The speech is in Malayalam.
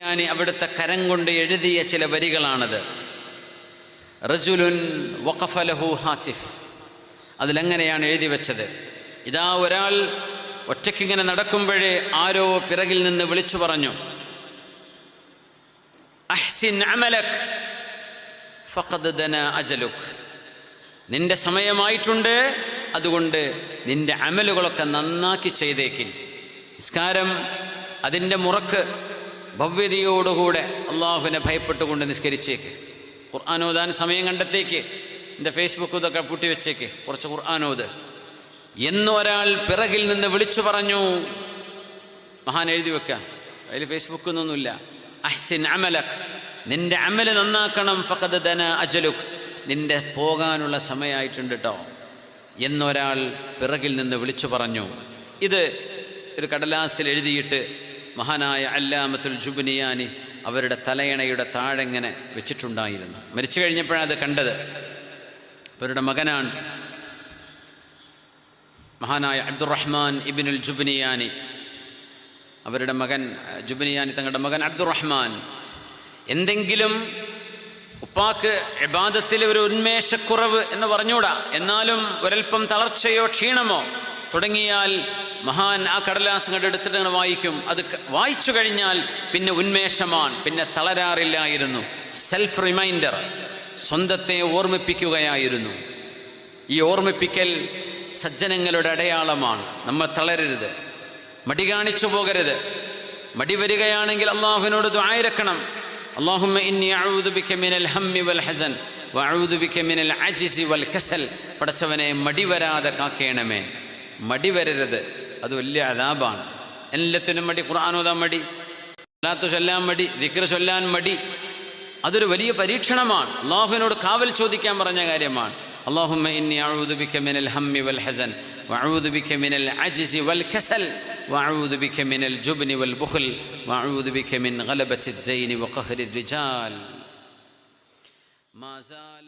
ഞാൻ അവിടുത്തെ കരം കൊണ്ട് എഴുതിയ ചില വരികളാണത്. റജുലുൻ വഖഫ ലഹു ഹാത്തിഫ്. അതിലെങ്ങനെയാണ് എഴുതി വെച്ചത്? ഇതാ ഒരാൾ ഒറ്റയ്ക്കിങ്ങനെ നടക്കുമ്പോഴേ ആരോ പിറകിൽ നിന്ന് വിളിച്ചു പറഞ്ഞു, അഹ്സിൻ അമലക് ഫഖദ് ദനാ അജലുക്. നിന്റെ സമയമായിട്ടുണ്ട്, അതുകൊണ്ട് നിന്റെ അമലുകളൊക്കെ നന്നാക്കി ചെയ്തേക്കിൻ. നിസ്കാരം അതിൻ്റെ മുറക്ക് ഭവ്യതയോടുകൂടെ അള്ളാഹുവിനെ ഭയപ്പെട്ടുകൊണ്ട് നിസ്കരിച്ചേക്ക്. ഖുർആൻ ഓതാൻ സമയം കണ്ടെത്തേക്ക്. എൻ്റെ ഫേസ്ബുക്ക് ഇതൊക്കെ പൂട്ടിവെച്ചേക്ക്, കുറച്ച് ഖുർആൻ ഓത് എന്നൊരാൾ പിറകിൽ നിന്ന് വിളിച്ചു പറഞ്ഞു. മഹാൻ എഴുതി വെക്കുക, അതിൽ ഫേസ്ബുക്ക് ഒന്നുമില്ല. അഹ്സിൻ അമലക്, നിന്റെ അമല് നന്നാക്കണം. ഫഖദ് ദനാ അജലുക്, നിന്റെ പോകാനുള്ള സമയമായിട്ടുണ്ട് കേട്ടോ എന്നൊരാൾ പിറകിൽ നിന്ന് വിളിച്ചു പറഞ്ഞു. ഇത് ഒരു കടലാസിൽ എഴുതിയിട്ട് മഹാനായ അല്ലാമത്തുൽ ജുബ്നിയാനി അവരുടെ തലയണയുടെ താഴെങ്ങനെ വെച്ചിട്ടുണ്ടായിരുന്നു. മരിച്ചു കഴിഞ്ഞപ്പോഴാണ് അത് കണ്ടത്. അവരുടെ മകനാണ് മഹാനായ അബ്ദുറഹ്മാൻ ഇബ്നുൽ ജുബ്നിയാനി. അവരുടെ മകൻ ജുബ്നിയാനി, തങ്ങളുടെ മകൻ അബ്ദുറഹ്മാൻ. എന്തെങ്കിലും ഉപ്പാക്ക് ഇബാദത്തിൽ ഒരു ഉന്മേഷക്കുറവ് എന്ന് പറഞ്ഞുകൂടാ, എന്നാലും ഒരൽപ്പം തളർച്ചയോ ക്ഷീണമോ തുടങ്ങിയാൽ മഹാൻ ആ കടലാസ് കണ്ടെടുത്തിട്ട് അങ്ങനെ വായിക്കും. അത് വായിച്ചു കഴിഞ്ഞാൽ പിന്നെ ഉന്മേഷമാണ്, പിന്നെ തളരാറില്ലായിരുന്നു. സെൽഫ് റിമൈൻഡർ, സ്വന്തത്തെ ഓർമ്മിപ്പിക്കുകയായിരുന്നു. ഈ ഓർമ്മിപ്പിക്കൽ സജ്ജനങ്ങളുടെ അടയാളമാണ്. നമ്മൾ തളരരുത്, മടി കാണിച്ചു പോകരുത്. മടി വരികയാണെങ്കിൽ അള്ളാഹുവിനോട് ദുആയിരക്കണം. അല്ലാഹുമ്മ ഇന്നി അഊദു ബിക മിനൽ ഹമ്മി വൽ ഹസൻ വഅഊദു ബിക മിനൽ അജ്സി വൽ കസൽ. പടച്ചവനെ മടി വരാതെ കാക്കേണമേ. മടി വരരുത്, അത് വലിയ അദാബാണ്. എല്ലാത്തിനും മടി. ഖുർആൻ ഓതാൻ മടി, സ്വലാത്ത് ചൊല്ലാൻ മടി, ദിക്ർ ചൊല്ലാൻ മടി, അതൊരു വലിയ പരീക്ഷണമാണ്. അള്ളാഹുവിനോട് കാവൽ ചോദിക്കാൻ പറഞ്ഞ കാര്യമാണ്. അല്ലാഹുമ്മ ഇന്നി അഊദു ബിക മിനൽ ഹമ്മി വൽ ഹസൻ വഅഊദു ബിക മിനൽ അജ്സി വൽ കസൽ വഅഊദു ബിക മിനൽ ജുബ്നി വൽ ബുഖൽ വഅഊദു ബിക മിൻ ഗലബത്തി ദൈനി വഖഹ്രി റിജാൽ. മാ സാല